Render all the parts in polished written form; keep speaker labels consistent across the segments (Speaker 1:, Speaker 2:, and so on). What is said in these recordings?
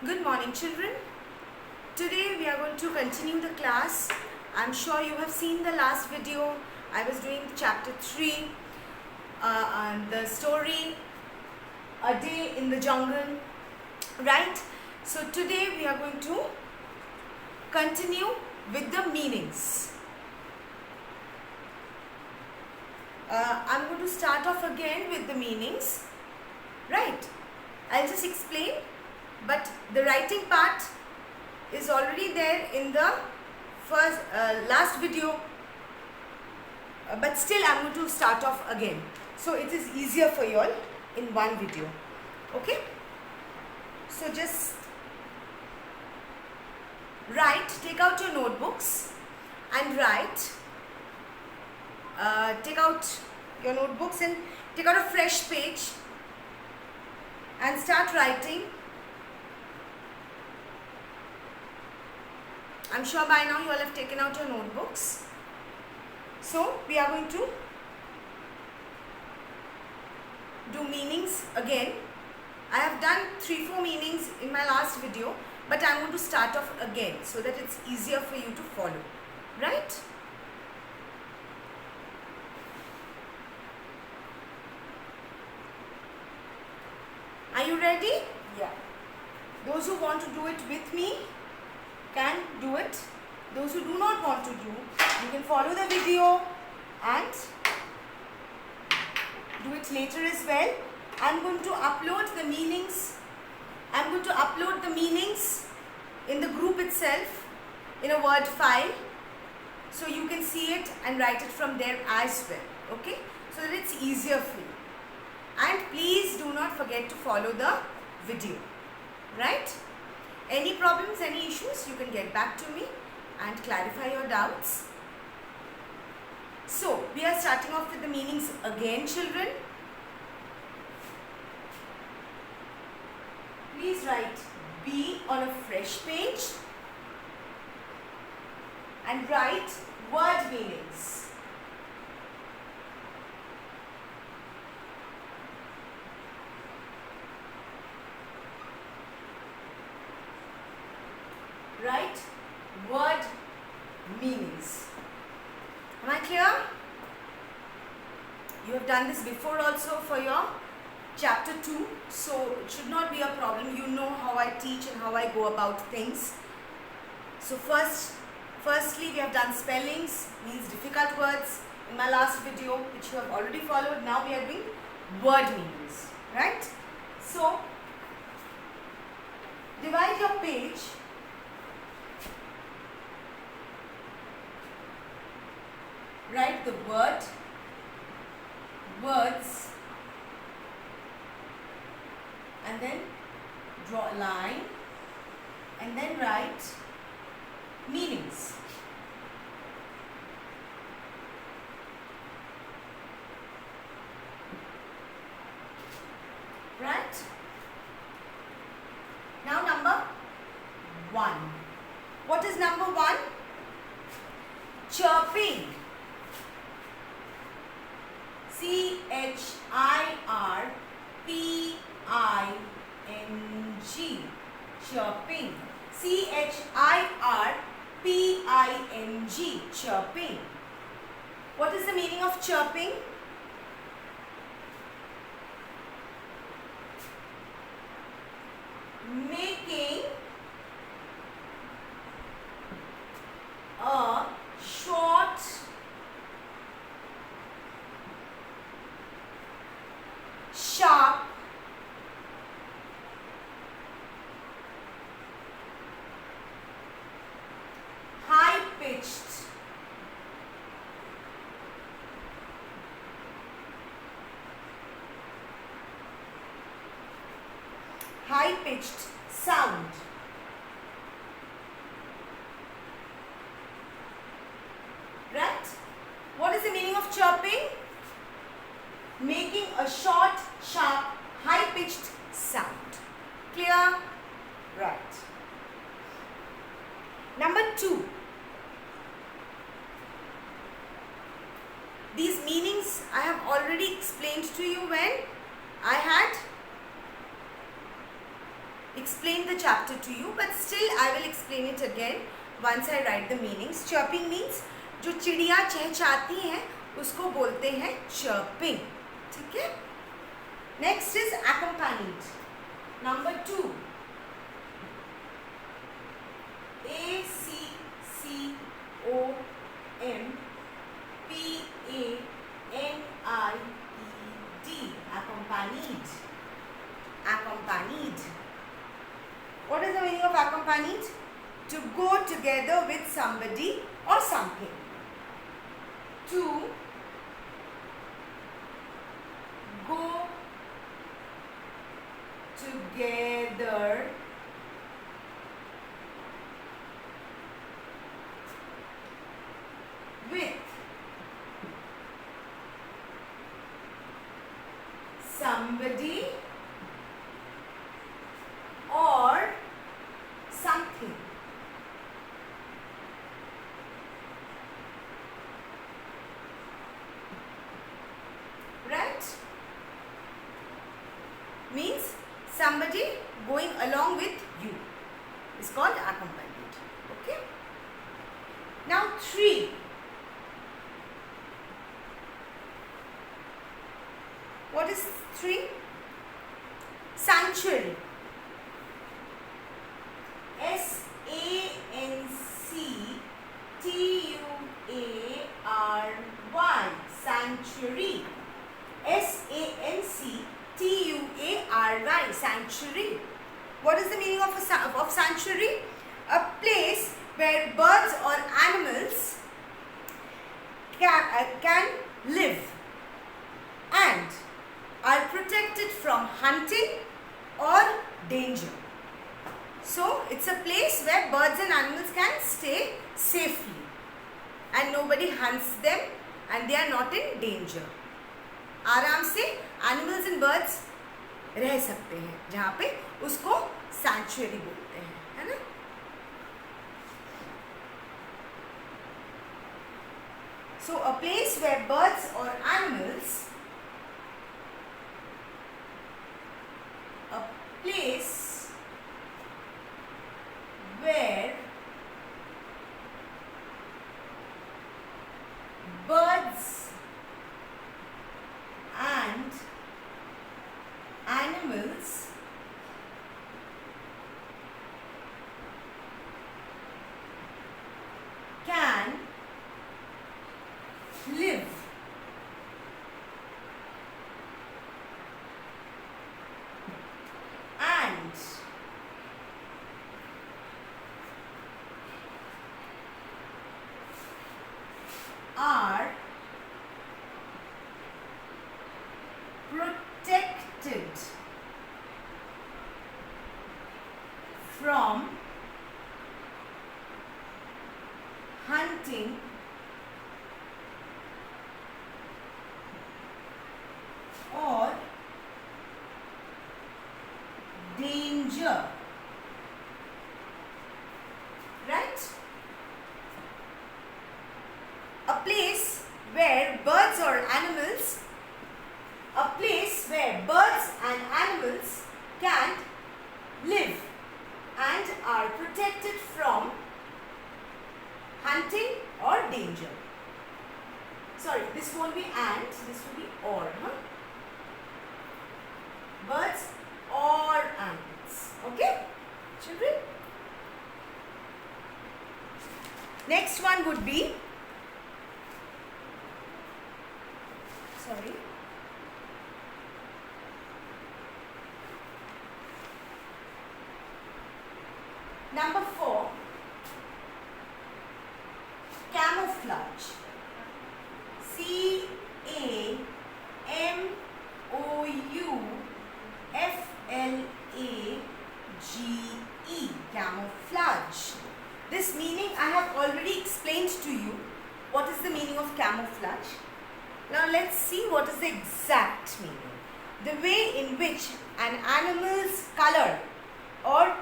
Speaker 1: Good morning, children. Today we are going to continue the class. I'm sure you have seen the last video. I was doing chapter 3, and the story A Day in the Jungle, right? So today we are going to continue with the meanings. I'm going to start off again with the meanings, right? I'll just explain, but the writing part is already there in the last video, but still I'm going to start off again, so it is easier for you all in one video. Okay, so just take out your notebooks and write. Take out your notebooks and take out a fresh page and start writing. I'm sure by now you all have taken out your notebooks. So we are going to do meanings again. I have done 3-4 meanings in my last video, but I'm going to start off again so that it's easier for you to follow, right? Are you ready? Yeah. Those who want to do it with me can do it. Those who do not want to do, you can follow the video and do it later as well. I'm going to upload the meanings. I'm going to upload the meanings in the group itself in a Word file, so you can see it and write it from there as well. Okay, so that it's easier for you. And please do not forget to follow the video, right? Any problems, any issues, you can get back to me and clarify your doubts. So, we are starting off with the meanings again, children. Please write B on a fresh page and write word meanings. Write word meanings. Am I clear? You have done this before also for your chapter 2, so it should not be a problem. You know how I teach and how I go about things. So firstly we have done spellings, means difficult words in my last video, which you have already followed. Now we are doing word meanings, right? So divide your page. Write the word, words, and then draw a line, and then write meanings. Right? Now number 1. What is number 1? Chirping. C-H-I-R-P-I-N-G. Chirping. C-H-I-R-P-I-N-G. Chirping. What is the meaning of chirping? Making a short, sharp, high-pitched, sound. Right? What is the meaning of chirping? Making a short, sharp, high-pitched sound. Clear? Right. Number 2. These meanings I have already explained to you when I had explained the chapter to you, but still I will explain it again once I write the meanings. Chirping means जो चिड़िया चहचहाती हैं उसको बोलते हैं chirping. ठीक है? Next is accompanied. Number 2. A-C-C-O-M-P-A-N-I-E-D. Accompanied. Accompanied. What is the meaning of accompanied? To go together with somebody or something. To go together with somebody or something. Right? Means somebody going along with you is called accompanied. Okay? Now 3. What is 3? Sanctuary. S-A-N-C-T-U-A-R-Y. Sanctuary. S-A-N-C-T-U-A-R-Y. Sanctuary. What is the meaning of sanctuary? A place where birds or animals can live and are protected from hunting or danger. So it's a place where birds and animals can stay safely and nobody hunts them and they are not in danger. आराम से animals and birds रह सकते हैं जहाँ पे उसको sanctuary बोलते हैं, है ना? So a place where birds or animals, a place where birds and animals can live and are protected from hunting or danger. Right? A place where birds or animals, a place where birds and animals can live and are protected from hunting or danger. Sorry, this won't be and, this will be or. Huh? Birds or animals. Okay, children? Next one would be, sorry, number 4, camouflage. C-A-M-O-U-F-L-A-G-E. Camouflage. This meaning I have already explained to you. What is the meaning of camouflage? Now let's see what is the exact meaning. The way in which an animal's color or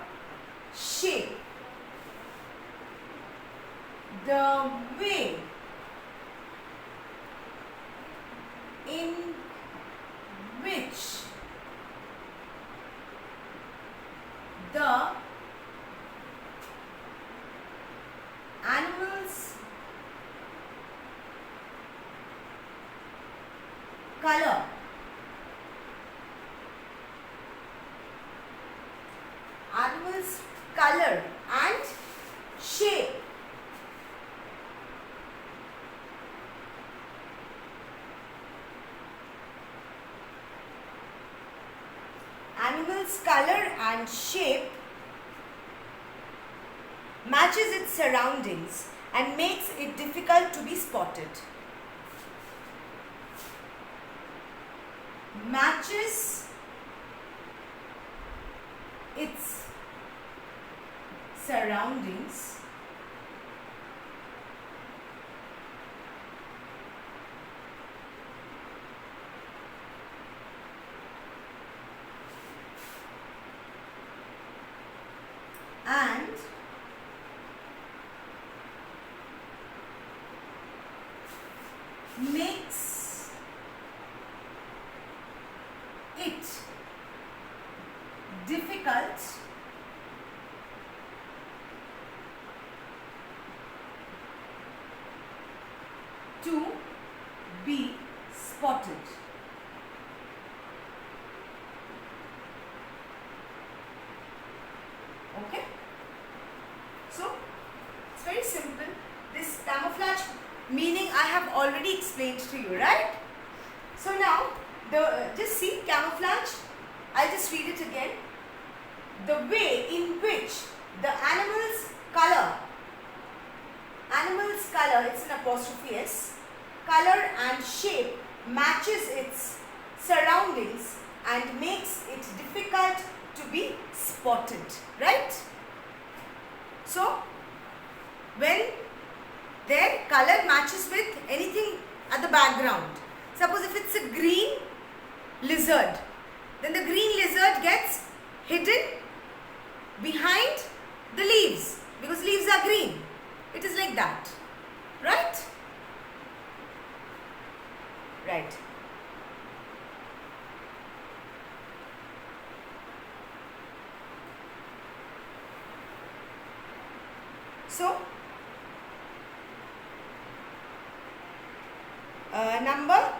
Speaker 1: shape, the way in which the animal's color and shape matches its surroundings and makes it difficult to be spotted. Matches its surroundings and makes it difficult to be spotted. Okay? So, it's very simple. This camouflage meaning I have already explained to you, right? So now, just see camouflage. I'll just read it again. The way in which the animal's color, it's an apostrophe S, color and shape matches its surroundings and makes it difficult to be spotted, right? So, when their color matches with anything at the background, suppose if it's a green lizard, then the green lizard gets hidden behind the leaves because leaves are green. It is like that, right? Right. So, number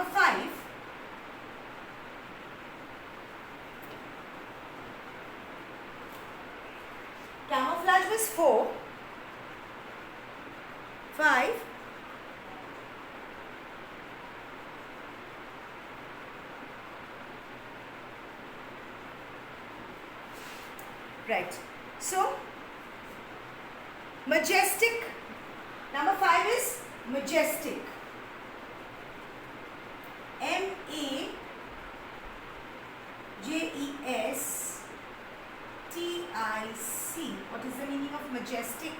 Speaker 1: 5. Camouflage was 4. 5. Right. So, majestic. Number 5 is majestic. M-A-J-E-S-T-I-C. What is the meaning of majestic?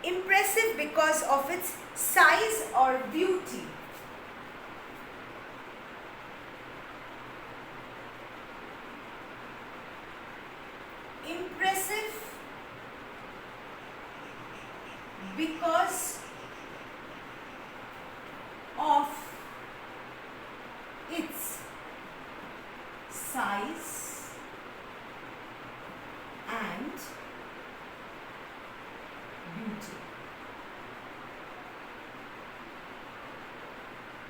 Speaker 1: Impressive because of its size or beauty. Impressive because of its size and beauty.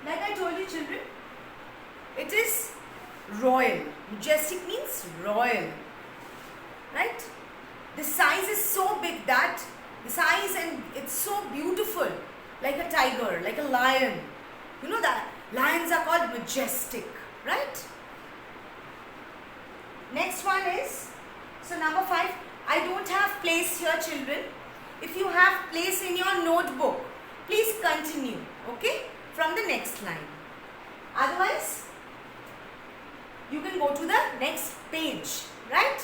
Speaker 1: Like I told you, children, it is royal. Majestic means royal, right? The size is so big that the size, and it's so beautiful, like a tiger, like a lion. You know that lions are called majestic, right? Next one is, so number 5, I don't have place here, children. If you have place in your notebook, please continue, okay, from the next line. Otherwise, you can go to the next page, right?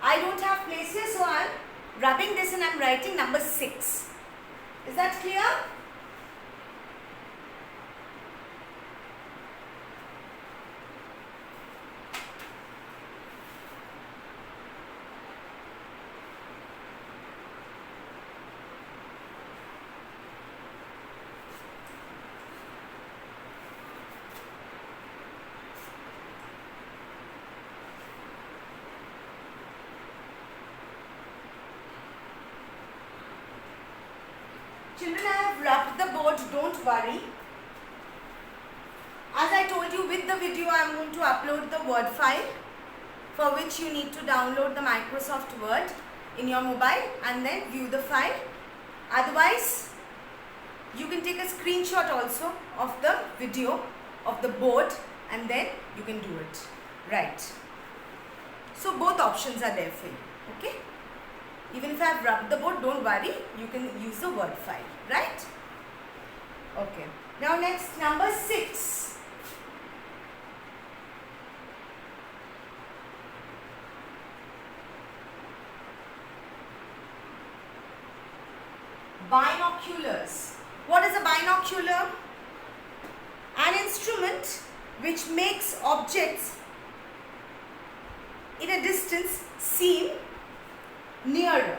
Speaker 1: I don't have place here, so I am rubbing this and I am writing number 6. Is that clear? Children, I have rubbed the board, don't worry. As I told you, with the video I am going to upload the Word file, for which you need to download the Microsoft Word in your mobile and then view the file. Otherwise, you can take a screenshot also of the video of the board and then you can do it. Right. So both options are there for you. Okay. Even if I have rubbed the board, don't worry. You can use the Word file. Right. Okay. Now next, number 6. Binoculars. What is a binocular? An instrument which makes objects in a distance seem nearer.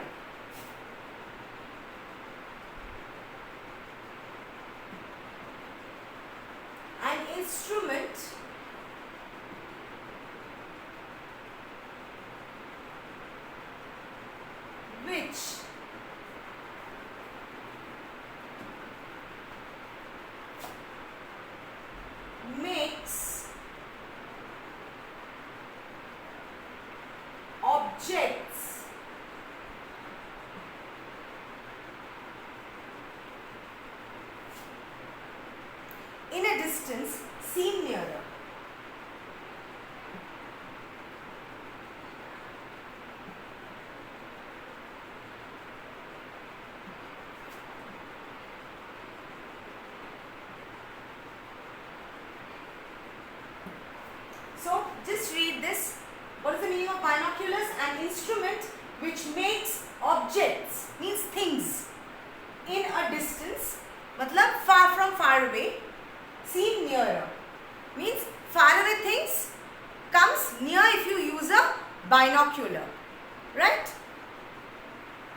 Speaker 1: An instrument which makes objects in a distance seem nearer. So, just read this. What is the meaning of binoculars? An instrument which makes objects, means things, in a distance, matlab far from far away, seem nearer. Means far away things comes near if you use a binocular. Right?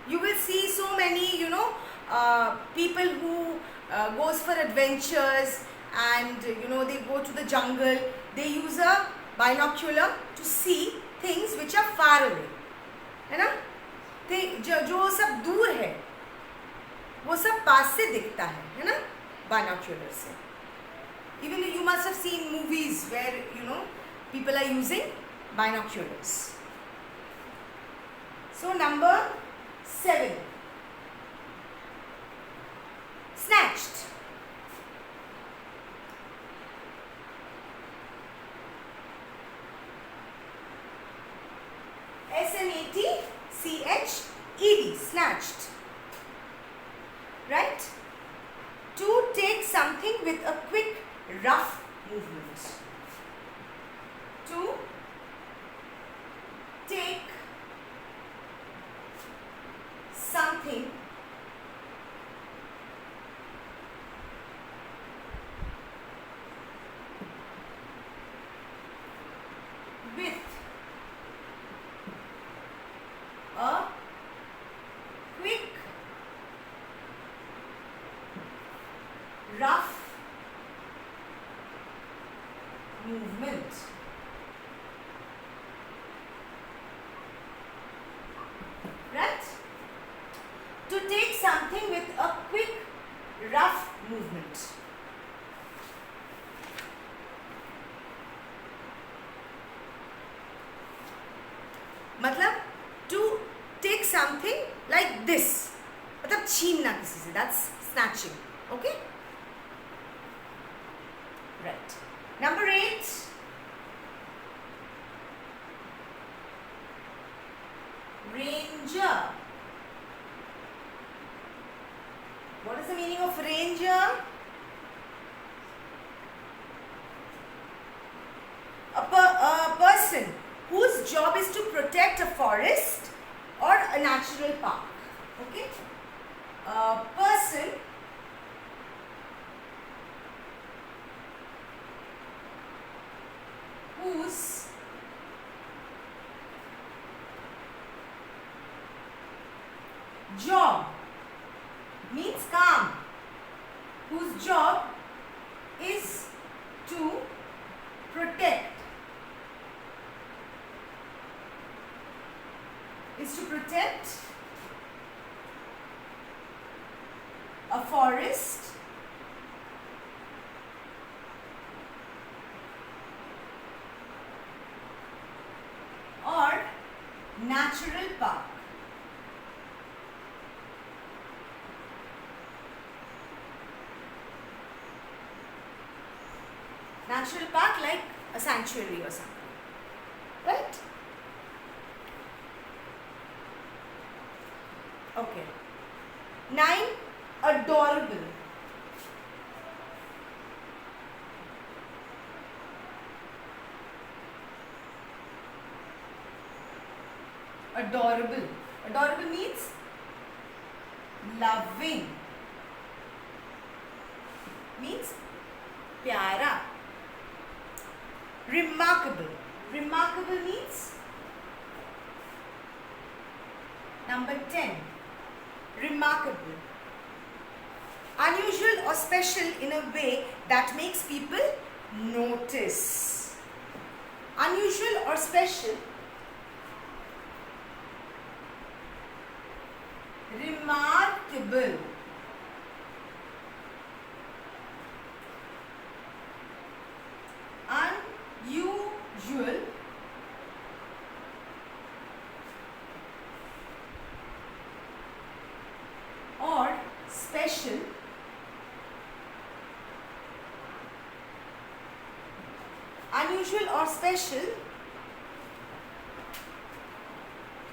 Speaker 1: You will see so many, people who goes for adventures and, they go to the jungle. They use a binocular to see things which are far away, है ना? जो सब दूर है वो सब पास से दिखता है ना? Binocular से. Even you must have seen movies where people are using binoculars. So number 7, snatched. S-N-A-T-C-H-E-D, snatched. Right? To take something with a quick, rough movement. To take something with a quick, rough movement. Right? To take something with a quick, rough movement. मतलब to take something like this, मतलब छीनना किसी से, that's snatching. Okay? Right. Number 8. Ranger. What is the meaning of ranger? A person whose job is to protect a forest or a natural park. Okay? A person whose job means काम, whose job is to protect, a forest, or natural park. Natural park like a sanctuary or something, right? Okay. 9, adorable. Adorable. Adorable means loving. Means प्यारा. Remarkable. Remarkable means number 10. Remarkable. Unusual or special in a way that makes people notice. Unusual or special. Remarkable. Unusual or special. Unusual or special.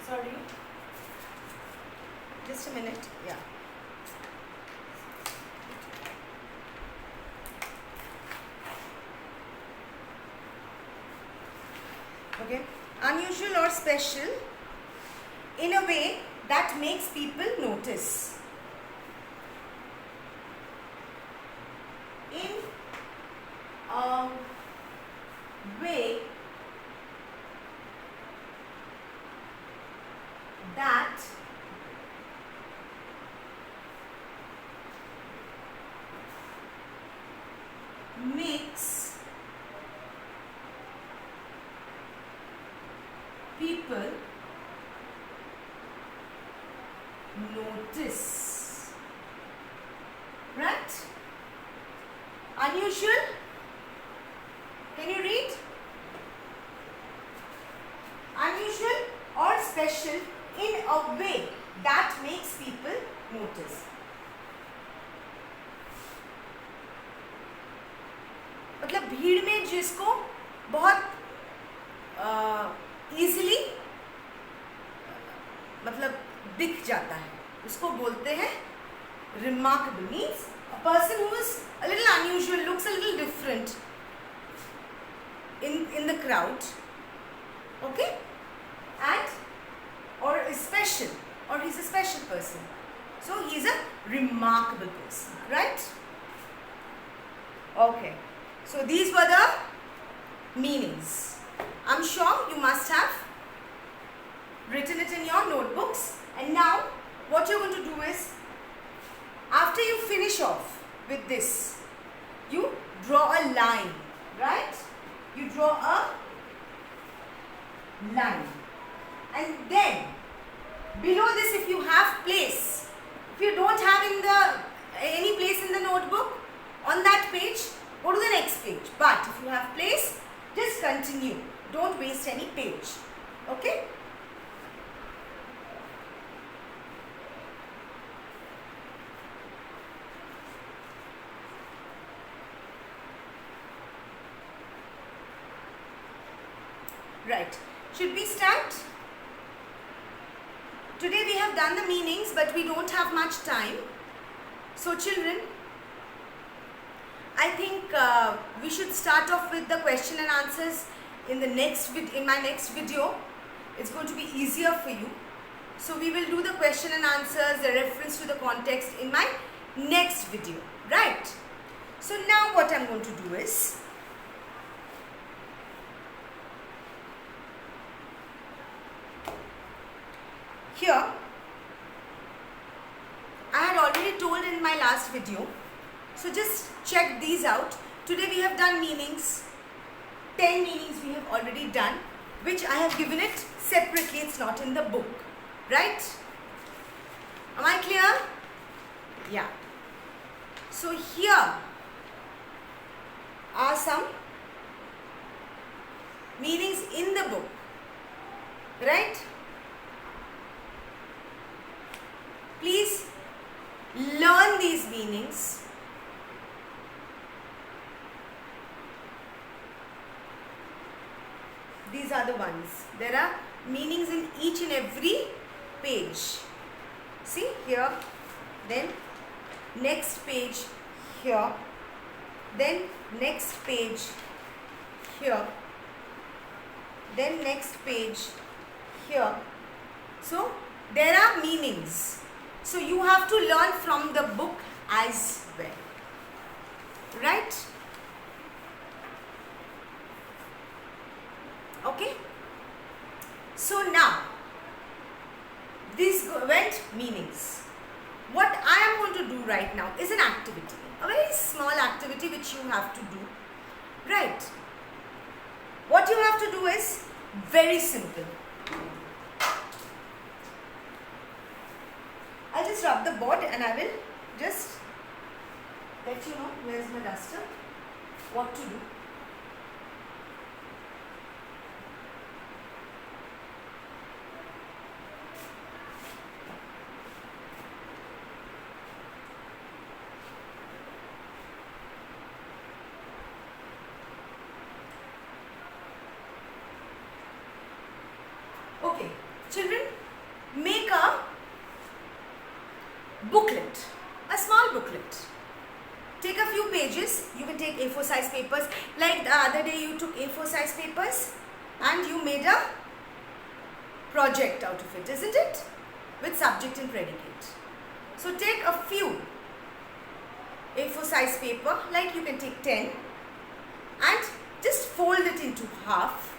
Speaker 1: Sorry. Just a minute. Yeah. Okay. Unusual or special in a way that makes people notice. In a way that makes people notice. Right? Unusual. Can you read? Unusual or special in a way that makes people notice. मतलब भीड़ में जिसको बहुत easily मतलब दिख जाता है उसको बोलते हैं remarkable. Means a person who is a little unusual, looks a little different in the crowd, okay, and or is special, or he's a special person, so he's a remarkable person, right? Okay, so these were the meanings. I'm sure you must have written it in your notebooks, and now what you're going to do is, after you finish off with this, you draw a line, right? You draw a line, and then below this, if you have place, if you don't have any place in the notebook, on that page, go to the next page. But if you have place, just continue. Don't waste any page. Okay? Right. Should we start? Today we have done the meanings, but we don't have much time. So children, I think we should start off with the question and answers in my next video. It's going to be easier for you. So we will do the question and answers, the reference to the context in my next video, right? So now what I'm going to do is, here, I had already told in my last video, so just check these out. Today we have done meanings, 10 meanings we have already done, which I have given it separately, it's not in the book, right? Am I clear? Yeah. So here are some meanings in the book, right? Please learn these meanings. These are the ones. There are meanings in each and every page. See here, then next page here, then next page here, then next page here. So there are meanings. So you have to learn from the book as well, right? Okay. So now these went meanings. What I am going to do right now is an activity, a very small activity which you have to do, right? What you have to do is very simple. I'll just rub the board and I will just let you know where's my duster, what to do. Okay, children, make a booklet, a small booklet. Take a few pages. You can take A4 size papers. Like the other day you took A4 size papers and you made a project out of it, isn't it? With subject and predicate. So take a few A4 size paper, like you can take 10 and just fold it into half.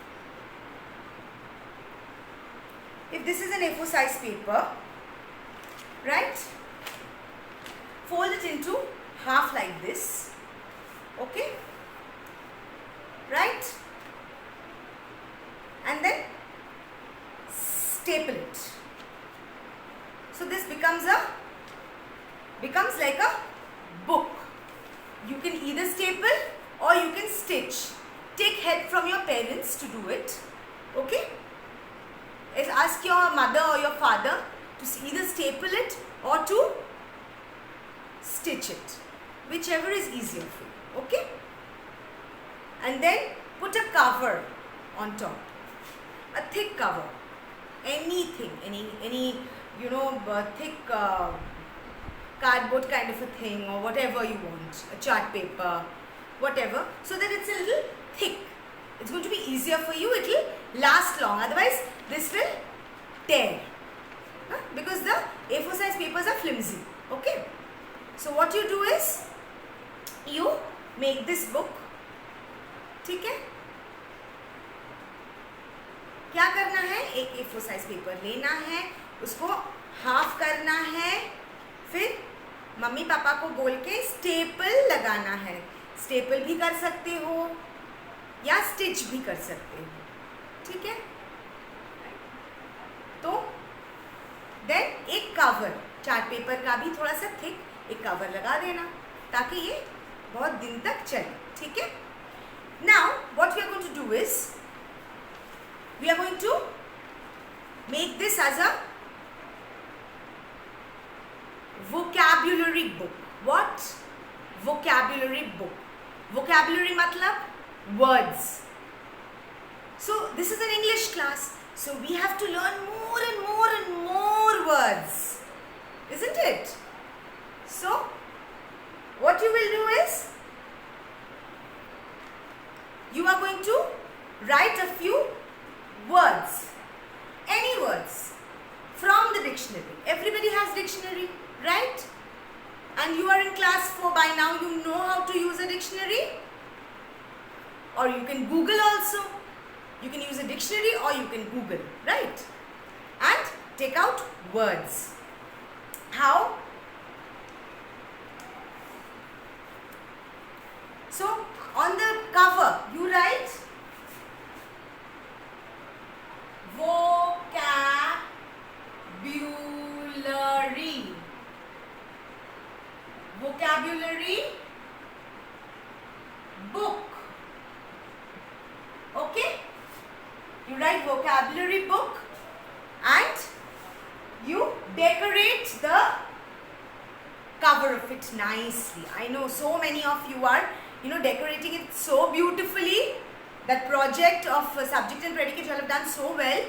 Speaker 1: If this is an A4 size paper, right? Fold it into half like this, okay? Right? And then staple it. So this becomes like a book. You can either staple or you can stitch. Take help from your parents to do it, okay? Ask your mother or your father to either staple it or to stitch it, whichever is easier for you, okay? And then put a cover on top, a thick cover, anything, any you know, thick cardboard kind of a thing or whatever you want, a chart paper, whatever, so that it's a little thick. It's going to be easier for you, it will last long, otherwise this will tear, because the A4 size papers are flimsy, okay? So what you do is, you make this book, ठीक है? क्या करना है? एक A4 size paper लेना है, उसको half करना है, फिर मम्मी पापा को बोल के स्टेपल लगाना है. स्टेपल भी कर सकते हो या स्टिच भी कर सकते हो, ठीक है? तो देन एक कवर, चार्ट पेपर का भी थोड़ा सा थिक एक कवर लगा देना ताकि ये बहुत दिन तक चले, ठीक है? Now what we are going to do is, we are going to make this as a vocabulary book. What? Vocabulary book. Vocabulary matlab words. So this is an English class, so we have to learn more and more and more words, isn't it? So what you will do is, you are going to write a few words, any words from the dictionary. Everybody has dictionary, right? And you are in class 4 by now, you know how to use a dictionary, or you can Google also. You can use a dictionary or you can Google, right? And take out words. How? So on the cover you write vocabulary. Vocabulary write vocabulary book and you decorate the cover of it nicely. I know so many of you are, decorating it so beautifully. That project of subject and predicate you have done so well,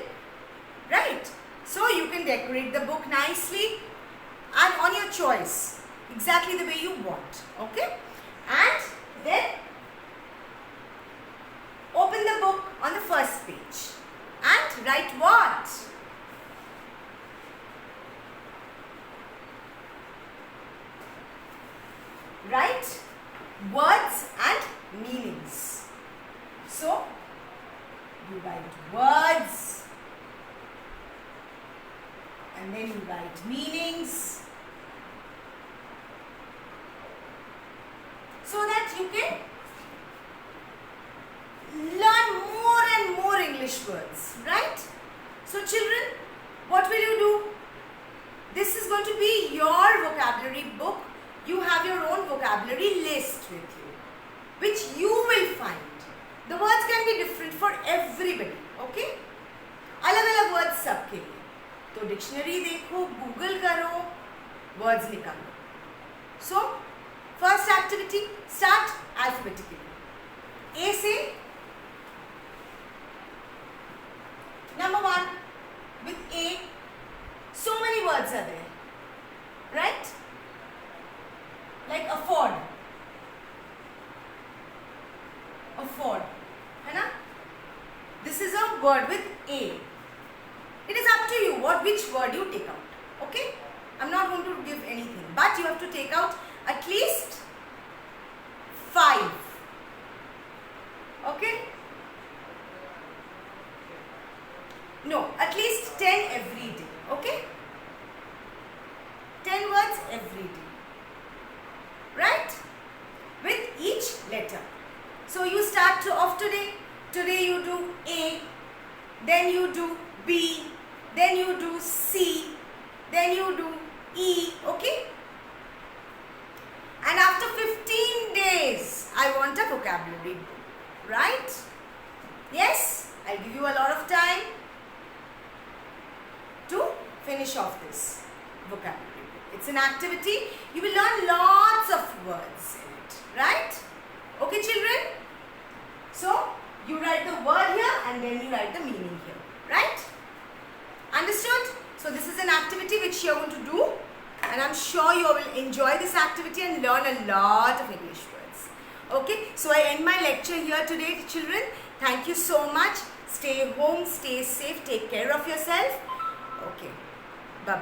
Speaker 1: right? So you can decorate the book nicely and on your choice, exactly the way you want, okay? And then open the book on the first page and write what? Write words and meanings. So, you write words and then you write meanings so that you can learn more and more English words, right? So children, what will you do? This is going to be your vocabulary book. You have your own vocabulary list with you, which you will find. The words can be different for everybody, okay? अलग-अलग words सबके लिए. तो dictionary देखो, Google करो, words निकालो. So, first activity, start alphabetically. A से number 1 with A. So many words are there, right? Like afford. Afford, है ना? This is a word with A. It is up to you which word you take out. Okay? I'm not going to give anything, but you have to take out at least 5. Okay? No, at least 10 every day. Okay? 10 words every day. Right? With each letter. So you start off today. Today you do A, then you do B, then you do C, then you do E, okay? And after 15 days, I want a vocabulary book, right? Yes, I'll give you a lot of time to finish off this vocabulary book. It's an activity. You will learn lots of words in it, right? Okay, children? So, you write the word here and then you write the meaning here, right? Understood? So, this is an activity which you are going to do and I am sure you will enjoy this activity and learn a lot of English words. Okay, so I end my lecture here today, children. Thank you so much. Stay home, stay safe, take care of yourself. Okay.